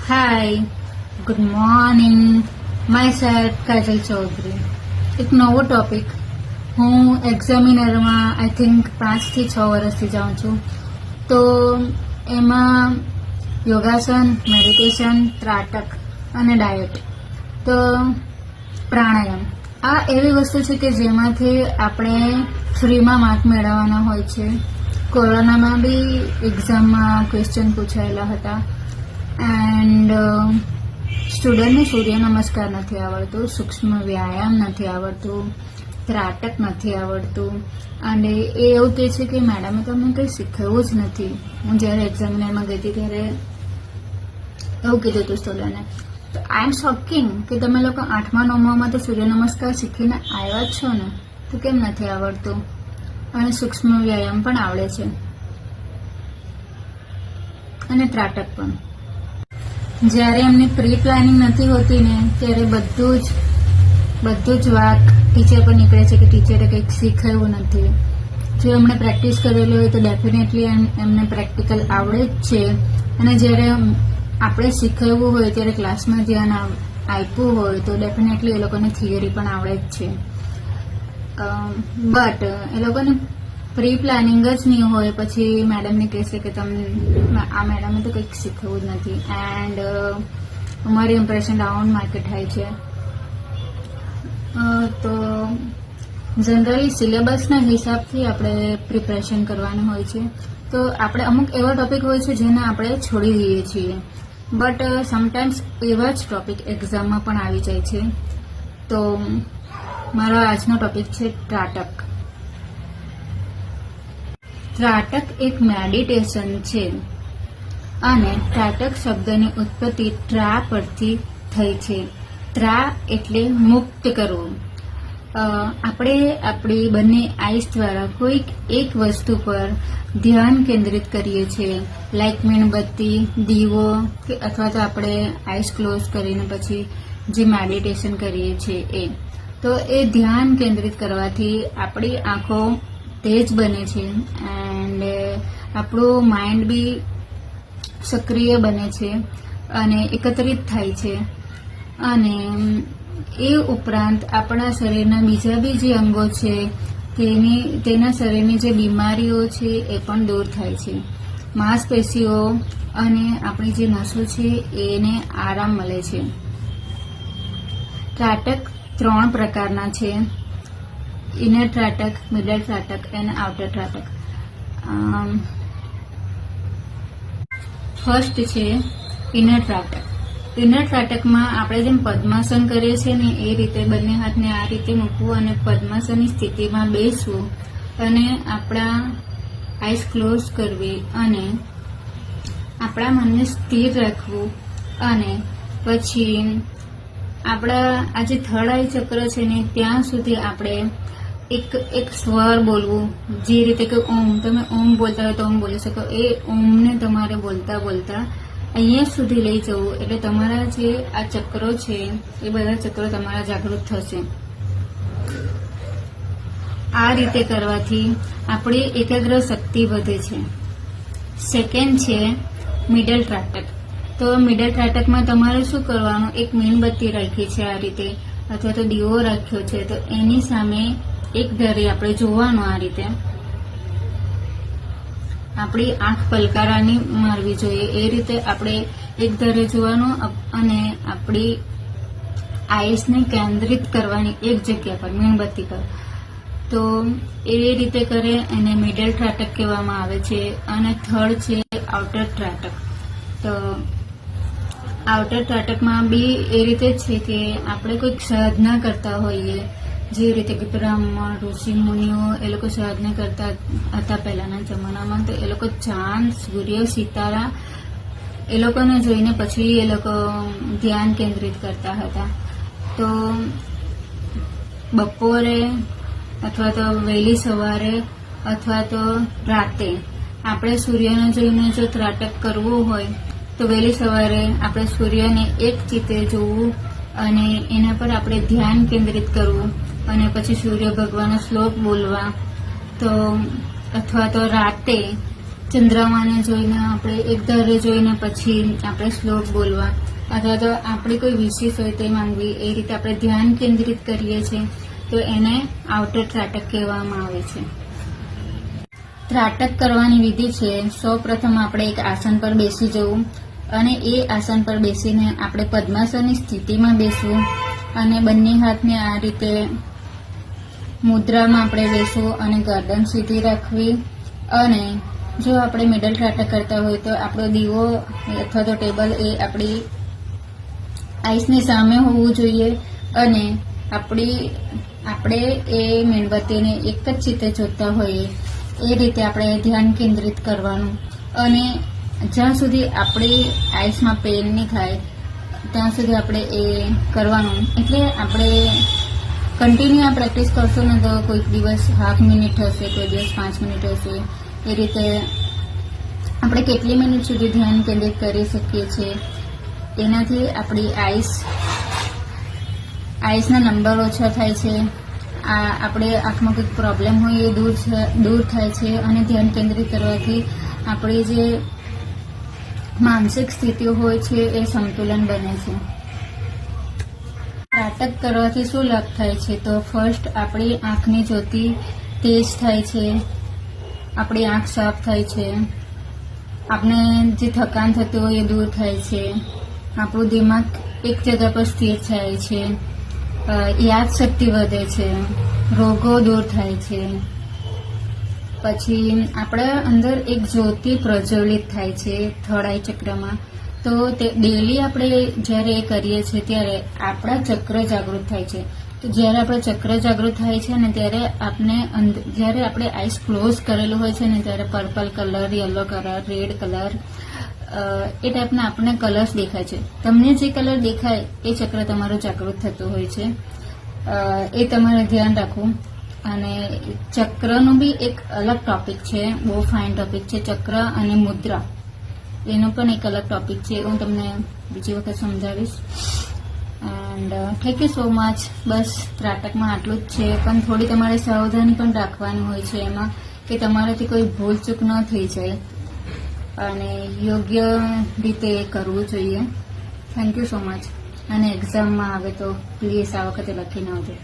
હાય, good morning. Myself Kajal Chaudhary. એક નવો topic. હું એક્ઝામિનરમાં આઈ થિંક 5 થી 6 વર્ષથી જાઉં છું. તો એમાં યોગાસન, મેડિટેશન, ત્રાટક અને ડાયટ, તો પ્રાણાયામ, આ એવી વસ્તુ છે કે જેમાંથી આપણે ફ્રીમાં માર્ક મેળવવાના હોય છે. કોરોનામાં બી એક્ઝામમાં ક્વેશ્ચન પૂછાયેલા હતા. એન્ડ સ્ટુડન્ટને સૂર્ય નમસ્કાર નથી આવડતું, સૂક્ષ્મ વ્યાયામ નથી આવડતું, ત્રાટક નથી આવડતું, અને એ એવું કહે છે કે મેડમે તમને કંઈ શીખવ્યું જ નથી. હું જ્યારે એક્ઝામિનરમાં ગઈ હતી ત્યારે એવું કીધું હતું સ્ટુડન્ટને. તો આઈ એમ શોકિંગ કે તમે લોકો 8મા 9મામાં તો સૂર્ય નમસ્કાર શીખીને આવ્યા જ છો ને, તો કેમ નથી આવડતું? અને સૂક્ષ્મ વ્યાયામ પણ આવડે છે, અને ત્રાટક પણ. જ્યારે એમની પ્રી પ્લાનિંગ નથી હોતી ને, ત્યારે બધું જ વાત ટીચર પર નીકળે છે કે ટીચરે કંઈક શીખવ્યું નથી. જો એમણે પ્રેક્ટિસ કરેલી હોય તો ડેફિનેટલી એમને પ્રેક્ટિકલ આવડે જ છે. અને જ્યારે આપણે શીખવવું હોય ત્યારે ક્લાસમાં ધ્યાન આપ્યું હોય તો ડેફિનેટલી એ લોકોને થિયરી પણ આવડે જ છે. બટ એ લોકોને પ્રી પ્લાનિંગ જ નહીં હોય, પછી મેડમને કહેશે કે તમને આ મેડમે તો કંઈક શીખવું જ નથી. એન્ડ અમારી ઇમ્પ્રેશન ડાઉન માર્કેટ થાય છે. તો જનરલી સિલેબસના હિસાબથી આપણે પ્રિપરેશન કરવાનું હોય છે. તો આપણે અમુક એવા ટોપિક હોય છે જેને આપણે છોડી દઈએ છીએ, બટ સમટાઈમ્સ એવા જ ટોપિક એક્ઝામમાં પણ આવી જાય છે. તો મારો આજનો ટોપિક છે ત્રાટક. ત્રાટક એક મેડિટેશન છે, અને ત્રાટક શબ્દની ઉત્પત્તિ ત્રા પરથી થઈ છે. ત્રા એટલે મુક્ત કરવું. આપણે આપણી બંને આઈસ દ્વારા કોઈક એક વસ્તુ પર ધ્યાન કેન્દ્રિત કરીએ છીએ, લાઈક મીણબત્તી, દીવો, કે અથવા તો આપણે આઈસ ક્લોઝ કરીને પછી જે મેડિટેશન કરીએ છીએ એ. તો એ ધ્યાન કેન્દ્રિત કરવાથી આપણી આંખો તેજ બને છે, એન્ડ આપણું માઇન્ડ બી સક્રિય બને છે અને એકત્રિત થાય છે. અને એ ઉપરાંત આપણા શરીરના બીજા બી જે અંગો છે તેના શરીરની જે બીમારીઓ છે એ પણ દૂર થાય છે. માંસપેશીઓ અને આપણી જે નસો છે એને આરામ મળે છે. ત્રાટક 3 પ્રકારના છે: ઇનર ત્રાટક, મિડલ ત્રાટક અને આઉટર ત્રાટક. ફર્સ્ટ છે ઇનર ત્રાટક. ઇનર ત્રાટકમાં આપણે જેમ પદ્માસન કરીએ છીએ ને એ રીતે બંને હાથને આ રીતે મૂકવું અને પદ્માસનની સ્થિતિમાં બેસવું, અને આપણા આઈસ ક્લોઝ કરવી અને આપણા મનને સ્થિર રાખવું. અને પછી આપણા આ જે થર્ડ આઈ ચક્ર છે ને ત્યાં સુધી આપણે એક સ્વર બોલવું. જે રીતે કે ઓમ, તમે ઓમ બોલતા હોય તો ઓમ બોલી શકો. એ ઓમને તમારે બોલતા બોલતા અહીંયા સુધી લઈ જવું, એટલે તમારા જે આ ચક્રો છે એ બધા ચક્રો તમારા જાગૃત થશે. આ રીતે કરવાથી આપણી એકાગ્ર શક્તિ વધે છે. સેકન્ડ છે મિડલ ત્રાટક. તો મિડલ ત્રાટકમાં તમારે શું કરવાનું? એક મીણબત્તી રાખી છે આ રીતે, અથવા તો દીવો રાખ્યો છે, તો એની સામે એક ધારે આપણે જોવાનું. આ રીતે આપણી આંખ પલકારાની મારવી જોઈએ. એ રીતે આપણે એક ધારે જોવાનું અને આપણી આઈસને કેન્દ્રિત કરવાની એક જગ્યા પર, મીણબત્તી પર. તો એ રીતે કરે એને મિડલ ત્રાટક કહેવામાં આવે છે. અને થર્ડ છે આઉટર ત્રાટક. તો આઉટર ત્રાટકમાં બી એ રીતે જ છે કે આપણે કોઈક સાધના કરતા હોઈએ, જે રીતે કે બ્રાહ્મણ, ઋષિ મુનિઓ એ લોકો સાધના કરતા હતા પહેલાના જમાનામાં. તો એ લોકો ચાંદ, સૂર્ય, સિતારા એ લોકોને જોઈને પછી એ લોકો ધ્યાન કેન્દ્રિત કરતા હતા. તો બપોરે અથવા તો વહેલી સવારે અથવા તો રાતે આપણે સૂર્યને જોઈને જો ત્રાટક કરવું હોય તો વહેલી સવારે આપણે સૂર્યને એક ચિત્તે જોવું અને એના પર આપણે ધ્યાન કેન્દ્રિત કરવું, અને પછી સૂર્ય ભગવાનનો શ્લોક બોલવા. તો અથવા તો રાતે ચંદ્રમાને જોઈને આપણે એક ધારે જોઈને પછી આપણે શ્લોક બોલવા અથવા તો આપણી કોઈ વિશેષ હોય તે માંગવી, એ રીતે આપણે ધ્યાન કેન્દ્રિત કરીએ છીએ તો એને આઉટર ત્રાટક કહેવામાં આવે છે. ત્રાટક કરવાની વિધિ છે, સૌપ્રથમ આપણે એક આસન પર બેસી જવું અને એ આસન પર બેસીને આપણે પદ્માસનની સ્થિતિમાં બેસવું અને બંને હાથને આ રીતે મુદ્રામાં આપણે બેસવું અને ગરદન સીધી રાખવી. અને જો આપણે મિડલ ત્રાટક કરતા હોય તો આપણો દીવો અથવા તો ટેબલ એ આપણી આઈસની સામે હોવું જોઈએ અને આપણે એ મીણબત્તીને એક જ ચિત્તે જોતા હોઈએ એ રીતે આપણે ધ્યાન કેન્દ્રિત કરવાનું. અને જ્યાં સુધી આપણી આઈસમાં પેન નહીં થાય ત્યાં સુધી આપણે એ કરવાનું. એટલે આપણે કન્ટિન્યુ આ પ્રેક્ટિસ કરશો ને તો કોઈક દિવસ હાફ મિનિટ હશે, કોઈ દિવસ 5 મિનિટ હશે. એ રીતે આપણે કેટલી મિનિટ સુધી ધ્યાન કેન્દ્રિત કરી શકીએ છીએ એનાથી આપણી આઈસના નંબર ઓછા થાય છે. આપણે આંખમાં કંઈક પ્રોબ્લેમ હોય એ દૂર થાય છે અને ધ્યાન કેન્દ્રિત કરવાથી આપણી જે માનસિક સ્થિતિઓ હોય છે એ સંતુલન બને છે. ત્રાટક કરવાથી શું લાભ થાય છે તો ફર્સ્ટ આપણી આંખની જ્યોતિ તેજ થાય છે, આપણી આંખ સાફ થાય છે, આપણે જે થકાન થતું હોય એ દૂર થાય છે, આપણું દિમાગ એક જગ્યા પર સ્થિર થાય છે, યાદશક્તિ વધે છે, રોગો દૂર થાય છે. પછી આપણા અંદર એક જ્યોતિ પ્રજ્વલિત થાય છે થર્ડ આઈ ચક્રમાં. તો તે ડેલી આપણે જ્યારે એ કરીએ છીએ ત્યારે આપણા ચક્ર જાગૃત થાય છે. તો જ્યારે આપણો ચક્ર જાગૃત થાય છે ને ત્યારે જ્યારે આપણે આઈસ ક્લોઝ કરેલું હોય છે ને ત્યારે purple colour, yellow colour, red colour એ ટાઈપના આપણને કલર્સ દેખાય છે. તમને જે કલર દેખાય એ ચક્ર તમારું જાગૃત થતું હોય છે. એ તમારે ધ્યાન રાખવું. અને ચક્રનું બી એક અલગ ટોપિક છે, બહુ ફાઇન ટોપિક છે. ચક્ર અને મુદ્રા એનો પણ એક અલગ ટોપિક છે, હું તમને બીજી વખત સમજાવીશ. And thank you so much. બસ ત્રાટકમાં આટલું જ છે, પણ થોડી તમારે સાવધાની પણ રાખવાની હોય છે એમાં કે તમારાથી કોઈ ભૂલચૂક ન થઈ જાય અને યોગ્ય રીતે કરવું જોઈએ. Thank you so much. અને એક્ઝામમાં આવે તો પ્લીઝ આ વખતે લખીને આવજો.